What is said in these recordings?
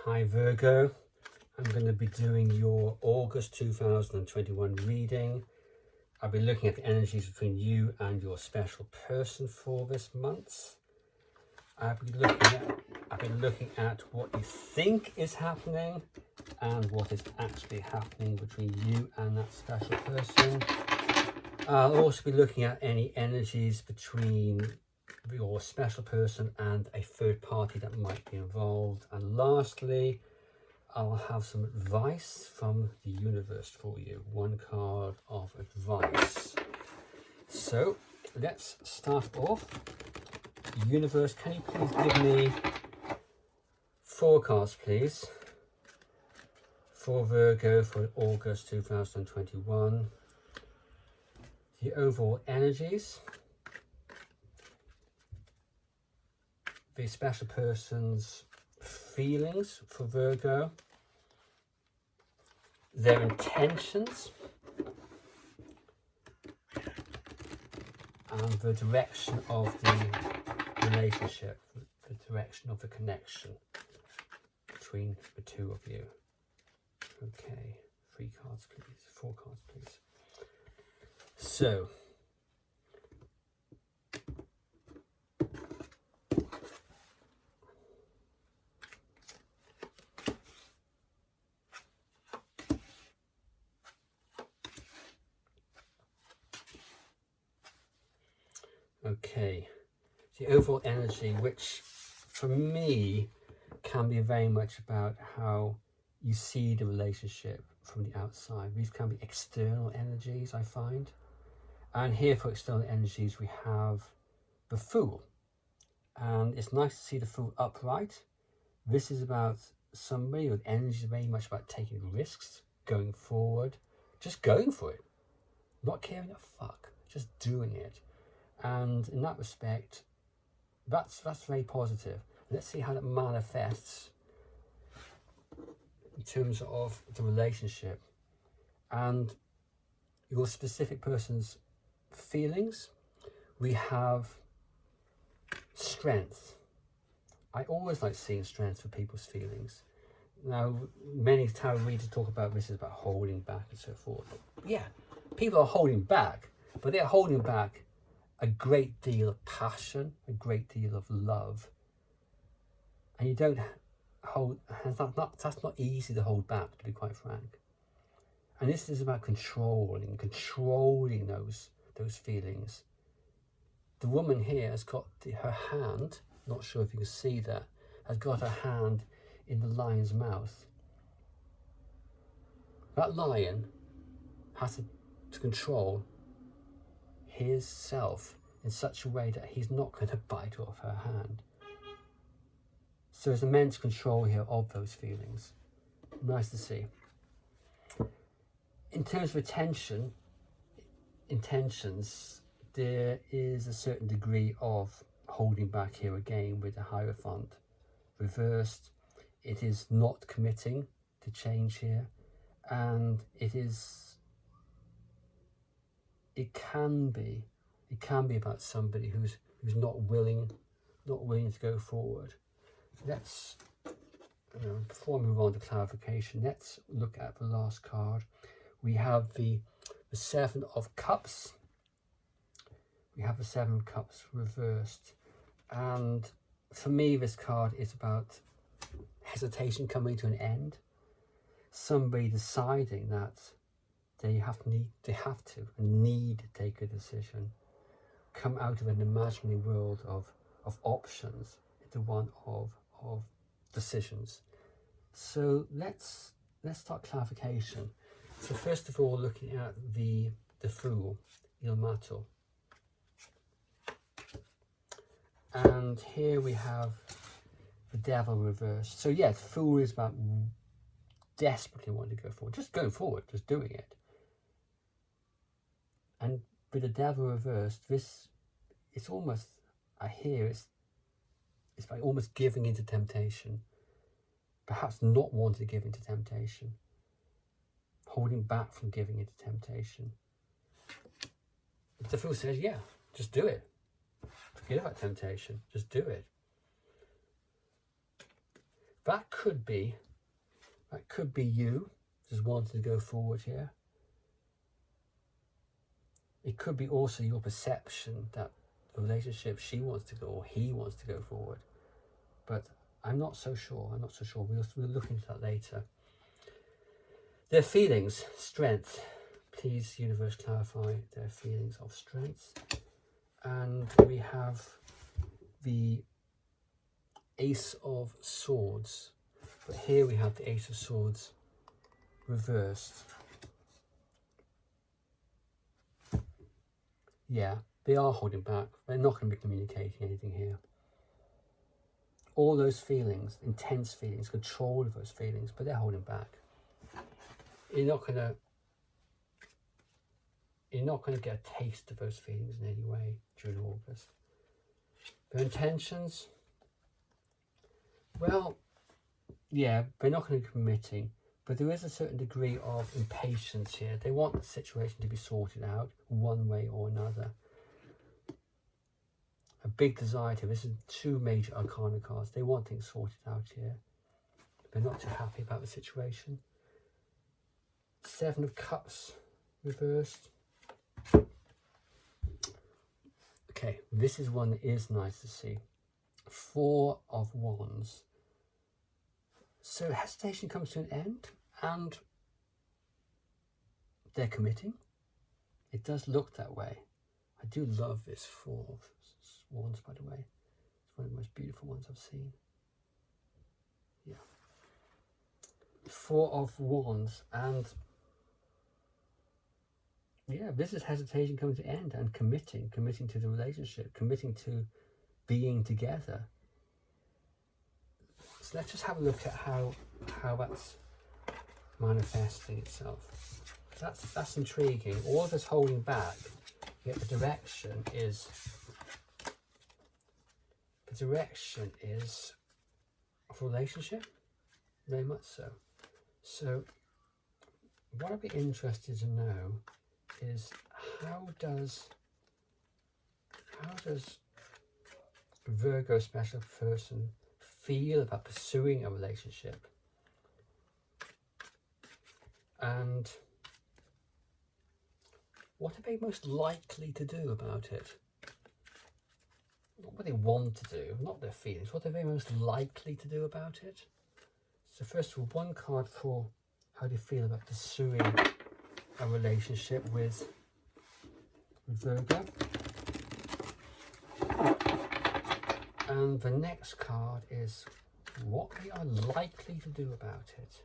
Hi Virgo, I'm going to be doing your August 2021 reading. I'll be looking at the energies between you and your special person for this month. I've been looking at what you think is happening and what is actually happening between you and that special person. I'll also be looking at any energies between your special person and a third party that might be involved. And lastly, I'll have some advice from the universe for you. One card of advice. So let's start off. Universe, can you please give me 4 cards, please, for Virgo for August 2021. The overall energies, the special person's feelings for Virgo, their intentions, and the direction of the relationship, the direction of the connection between the two of you. Okay, 3 cards please, 4 cards please. So, okay, the overall energy, which for me can be very much about how you see the relationship from the outside. These can be external energies, I find. And here for external energies, we have the Fool. And it's nice to see the Fool upright. This is about somebody with energy very much about taking risks, going forward, just going for it, not caring a fuck, just doing it. And in that respect, that's very positive. Let's see how that manifests in terms of the relationship and your specific person's feelings. We have strength. I always like seeing strength for people's feelings. Now, many tarot readers talk about this is about holding back and so forth. But yeah, people are holding back, but they're holding back a great deal of passion, a great deal of love. And you don't hold, that's not easy to hold back, to be quite frank. And this is about controlling those feelings. The woman here has got her hand, not sure if you can see that, has got her hand in the lion's mouth. That lion has to control his self in such a way that he's not going to bite off her hand. So there's immense control here of those feelings. Nice to see. In terms of intentions, there is a certain degree of holding back here again with the Hierophant reversed. It is not committing to change here, and it can be about somebody who's not willing to go forward. Let's, before I move on to clarification, let's look at the last card. We have the 7 of Cups. We have the 7 of Cups reversed. And for me, this card is about hesitation coming to an end. Somebody deciding that they have to need to take a decision. Come out of an imaginary world of options into one of decisions. So let's start clarification. So first of all, looking at the Fool, Il Mato. And here we have the Devil reversed. So yeah, the Fool is about desperately wanting to go forward. Just going forward, just doing it. And with the Devil reversed, it's almost, I hear it's like almost giving into temptation. Perhaps not wanting to give into temptation. Holding back from giving into temptation. But the Fool says, yeah, just do it. Forget about temptation, just do it. That could be you just wanting to go forward here. It could be also your perception that the relationship she wants to go or he wants to go forward. But I'm not so sure. We'll look into that later. Their feelings, strength. Please, universe, clarify their feelings of strength. And we have the Ace of Swords. But here we have the Ace of Swords reversed. Yeah, they are holding back. They're not going to be communicating anything here. All those feelings, intense feelings, control of those feelings, but they're holding back. You're not going to get a taste of those feelings in any way during August. Their intentions, well, yeah, they're not going to be committing, but there is a certain degree of impatience here. They want the situation to be sorted out one way or another. A big desire to, this is 2 major arcana cards. They want things sorted out here. They're not too happy about the situation. 7 of Cups reversed. Okay, this is one that is nice to see. 4 of Wands. So hesitation comes to an end and they're committing. It does look that way. I do love this 4 of Wands, by the way. It's one of the most beautiful ones I've seen. Yeah. 4 of Wands, and yeah, this is hesitation coming to an end and committing to the relationship, committing to being together. So let's just have a look at how that's manifesting itself. That's intriguing. All of this holding back, yet the direction is a relationship, very much so. So what I'd be interested to know is how does Virgo special person feel about pursuing a relationship, and what are they most likely to do about it? Not what they want to do, not their feelings, what are they most likely to do about it? So first of all, one card for how do you feel about pursuing a relationship with Virgo. And the next card is what they are likely to do about it.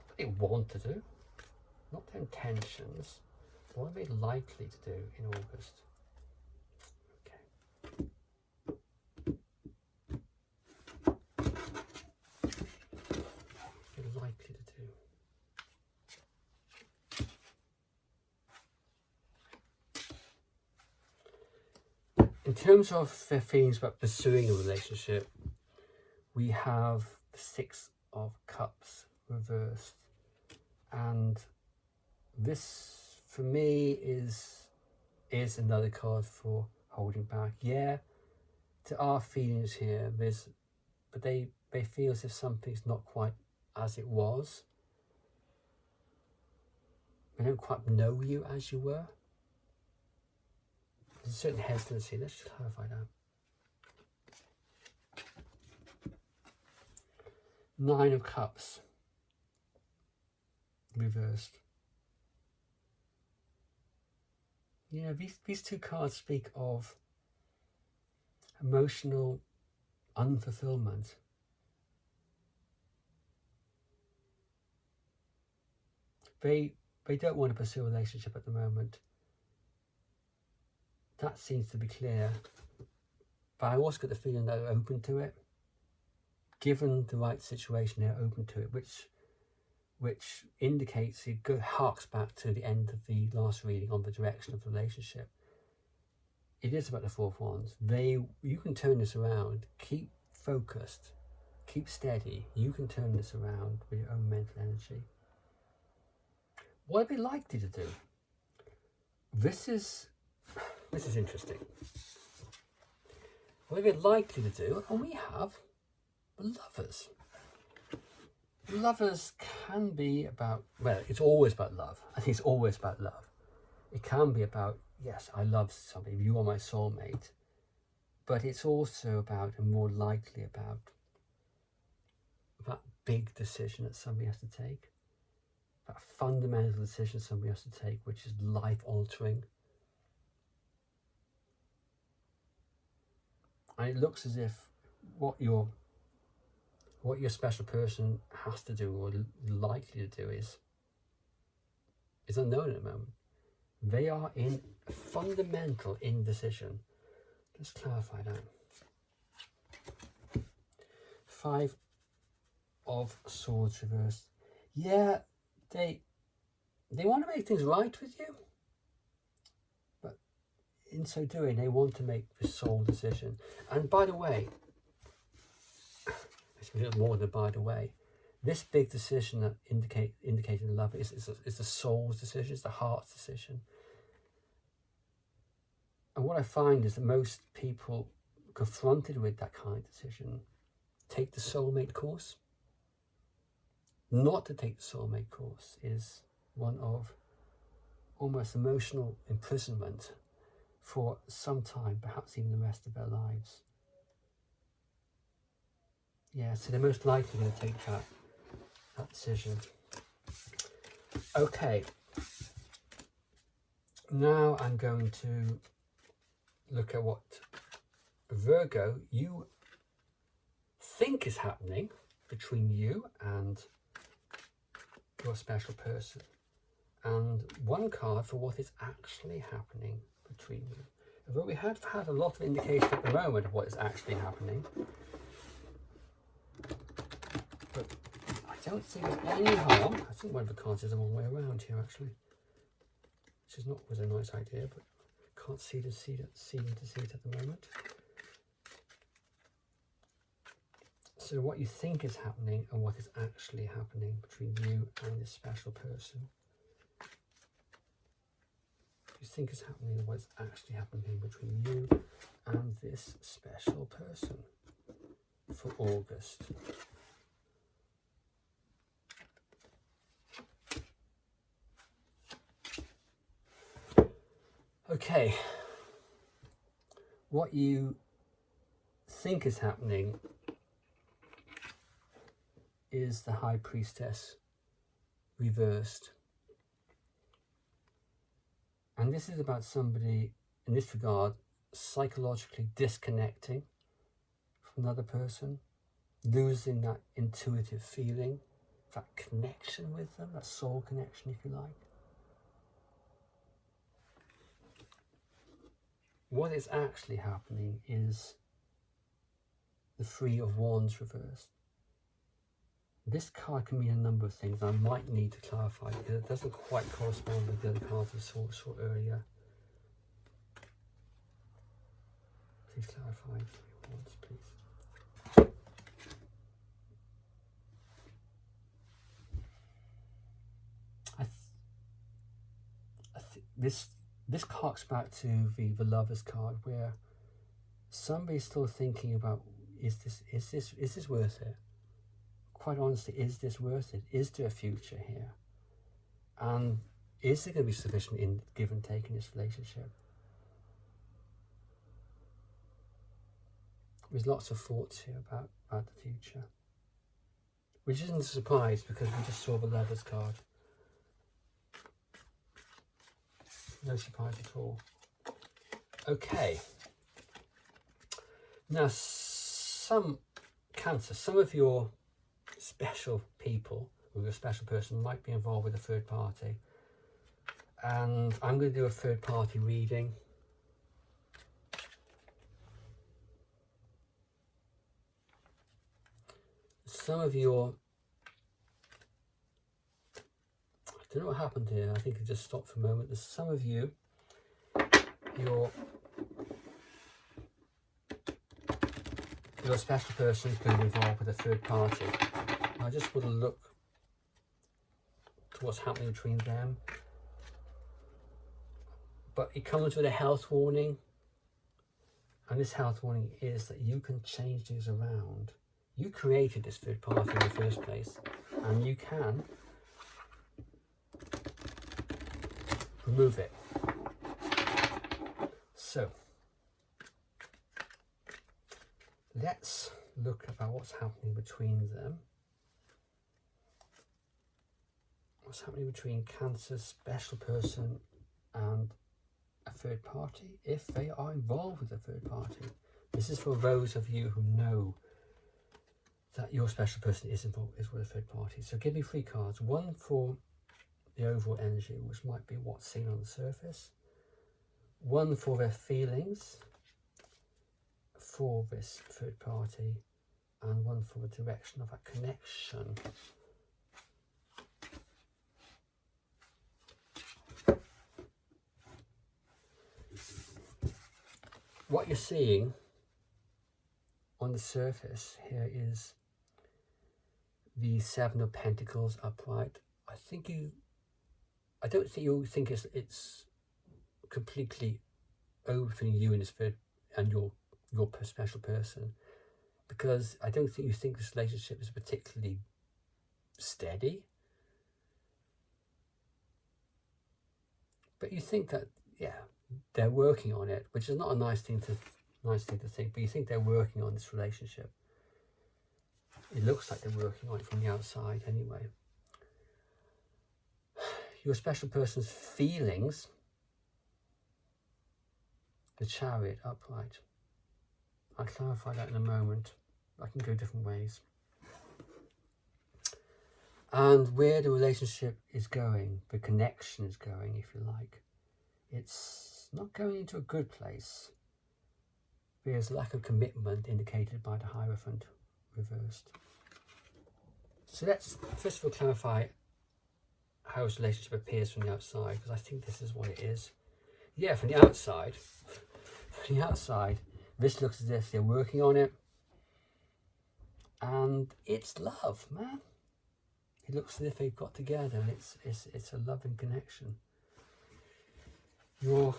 What they want to do, not their intentions. What are they likely to do in August? Okay. They're likely to do. In terms of their feelings about pursuing a relationship, we have the 6 of Cups reversed, and this for me is another card for holding back. Yeah, there are feelings here, but they feel as if something's not quite as it was. They don't quite know you as you were. There's a certain hesitancy. Let's just clarify that. 9 of Cups reversed. Yeah, these 2 cards speak of emotional unfulfillment. They don't want to pursue a relationship at the moment. That seems to be clear. But I also get the feeling that they're open to it. Given the right situation, they're open to it, which indicates, it harks back to the end of the last reading on the direction of the relationship. It is about the 4 of Wands. You can turn this around. Keep focused. Keep steady. You can turn this around with your own mental energy. What are they likely to do? This is interesting. What are they likely to do? And we have the Lovers. Lovers can be about, well, it's always about love. I think it's always about love. It can be about, yes, I love somebody, you are my soulmate. But it's also about, and more likely about that big decision that somebody has to take. That fundamental decision somebody has to take, which is life-altering. And it looks as if what your special person has to do, or likely to do, is unknown at the moment. They are in fundamental indecision. Let's clarify that. 5 of Swords reversed. Yeah, they want to make things right with you, but in so doing, they want to make the soul decision. And by the way, it's a little more than by the way, this big decision that indicating love is the soul's decision, it's the heart's decision. And what I find is that most people confronted with that kind of decision take the soulmate course. Not to take the soulmate course is one of almost emotional imprisonment for some time, perhaps even the rest of their lives. Yeah, so they're most likely going to take that decision. Okay, now I'm going to look at what Virgo you think is happening between you and your special person, and one card for what is actually happening between you. Although we have had a lot of indication at the moment of what is actually happening, but I don't think there's any harm. I think one of the cards is the wrong way around here, actually, which is not always a nice idea, but can't seem to see it at the moment. So what you think is happening and what is actually happening between you and this special person. You think is happening and what is actually happening between you and this special person for August. Okay, what you think is happening is the High Priestess reversed. And this is about somebody, in this regard, psychologically disconnecting from another person, losing that intuitive feeling, that connection with them, that soul connection, if you like. What is actually happening is the Three of Wands reversed. This card can mean a number of things. I might need to clarify because it doesn't quite correspond with the other cards I saw earlier. Please clarify. Three of Wands, please. This harks back to the Lovers card, where somebody's still thinking about, is this worth it? Quite honestly, is this worth it? Is there a future here? And is there going to be sufficient in give and take in this relationship? There's lots of thoughts here about the future, which isn't a surprise because we just saw the Lovers card. No surprise at all. Okay. Now, some Cancer, some of your special people or your special person might be involved with a third party. And I'm going to do a third party reading. Some of your, I don't know what happened here. I think it just stopped for a moment. There's some of you, your special person is going to be involved with a third party. I just want to look to what's happening between them. But it comes with a health warning. And this health warning is that you can change things around. You created this third party in the first place. and you can remove it. So let's look about what's happening between them. What's happening between Cancer's special person and a third party, if they are involved with a third party. This is for those of you who know that your special person is involved with a third party. So give me 3 cards. One for the overall energy, which might be what's seen on the surface. One for their feelings for this third party, and one for the direction of a connection. What you're seeing on the surface here is the 7 of Pentacles upright. I don't think you think it's completely over between you and this third and your special person, because I don't think you think this relationship is particularly steady. But you think that, yeah, they're working on it, which is not a nice thing to think, but you think they're working on this relationship. It looks like they're working on it from the outside anyway. Your special person's feelings, the Chariot upright. I'll clarify that in a moment. I can go different ways. And where the relationship is going, the connection is going, if you like, it's not going into a good place. There's lack of commitment indicated by the Hierophant reversed. So let's first of all clarify how this relationship appears from the outside, because I think this is what it is. Yeah, from the outside, this looks as if they're working on it, and it's love, man. It looks as if they've got together, and it's a loving connection. Your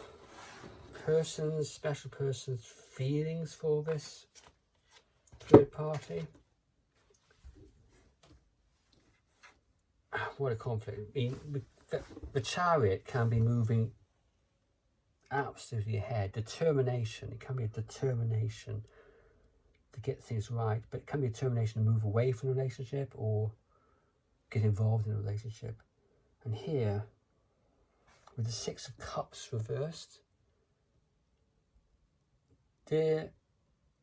special person's feelings for this third party. What a conflict. I mean, the Chariot can be moving absolutely ahead. Determination. It can be a determination to get things right, but it can be a determination to move away from the relationship or get involved in a relationship. And here, with the 6 of Cups reversed, it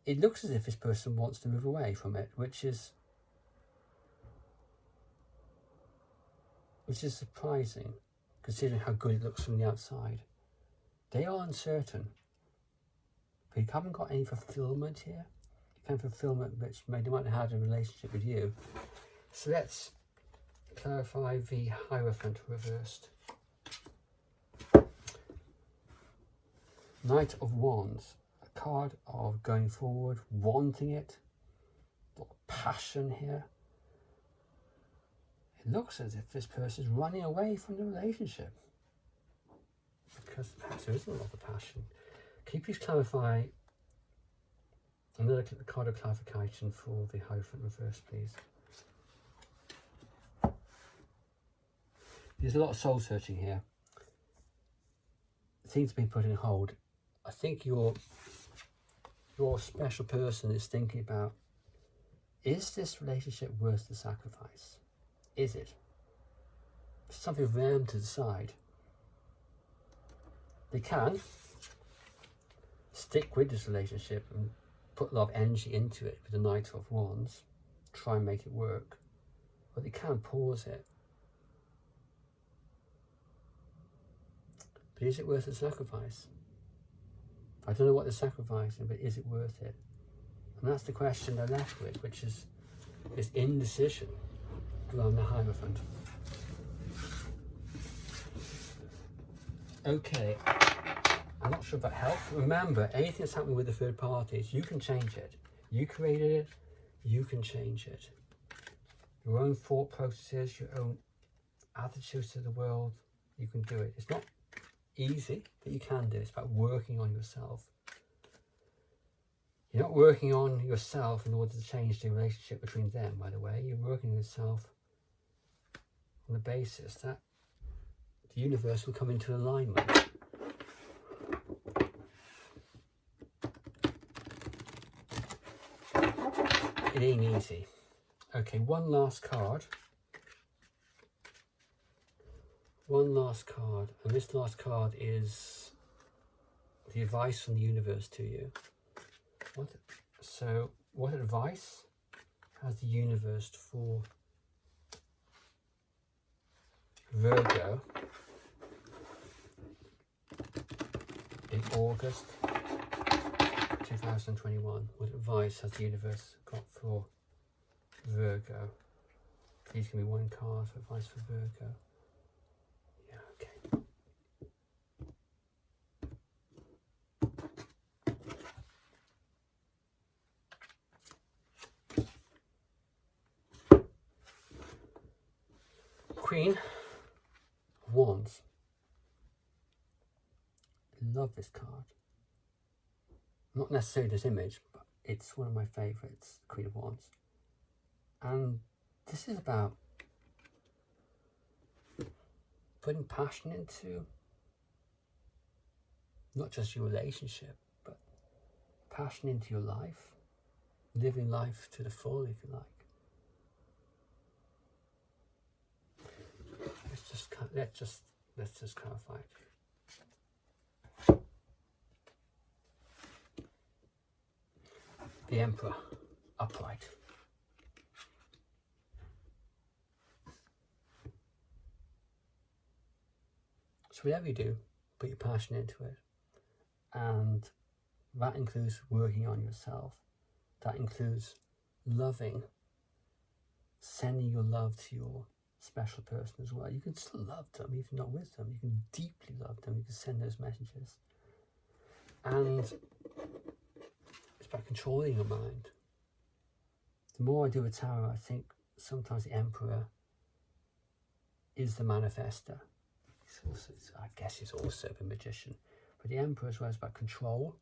looks as if this person wants to move away from it, which is surprising, considering how good it looks from the outside. They are uncertain. But you haven't got any fulfillment here. Kind of fulfillment which they might have had a relationship with you. So let's clarify the Hierophant reversed. Knight of Wands, a card of going forward, wanting it, a lot of passion here. It looks as if this person is running away from the relationship, because perhaps there isn't a lot of passion. Can you please clarify another card of clarification for the Hierophant reverse, please? There's a lot of soul searching here. Things being put in hold. I think your special person is thinking about, is this relationship worth the sacrifice? Is it? It's something for them to decide. They can stick with this relationship and put a lot of energy into it with the Knight of Wands, try and make it work, or they can pause it. But is it worth the sacrifice? I don't know what they're sacrificing, but is it worth it? And that's the question they're left with, which is this indecision around the Hierophant. Okay, I'm not sure if that helped. Remember, anything that's happening with the third parties, you can change it. You created it, you can change it. Your own thought processes, your own attitudes to the world, you can do it. It's not easy, but you can do it. It's about working on yourself. You're not working on yourself in order to change the relationship between them, by the way. You're working on yourself on the basis that the universe will come into alignment. It ain't easy. Okay, one last card. One last card, and this last card is the advice from the universe to you. What advice has the universe for Virgo in August 2021? What advice has the universe got for Virgo? Please give me one card for advice for Virgo. Yeah, okay. Queen of Wands. I love this card. Not necessarily this image, but it's one of my favourites, Queen of Wands. And this is about putting passion into not just your relationship, but passion into your life, living life to the full, if you like. Let's just clarify it. The Emperor, upright. So whatever you do, put your passion into it. And that includes working on yourself. That includes loving, sending your love to your special person as well. You can still love them, even if you're not with them. You can deeply love them. You can send those messages. And it's about controlling your mind. The more I do with tarot, I think sometimes the Emperor is the manifester. I guess he's also the magician. But the Emperor as well is about control.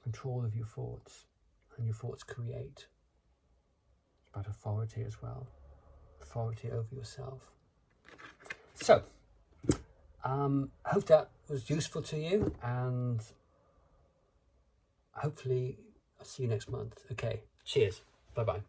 Control of your thoughts. And your thoughts create. It's about authority as well. Authority over yourself. So, hope that was useful to you, and hopefully I'll see you next month. Okay, cheers. Bye-bye.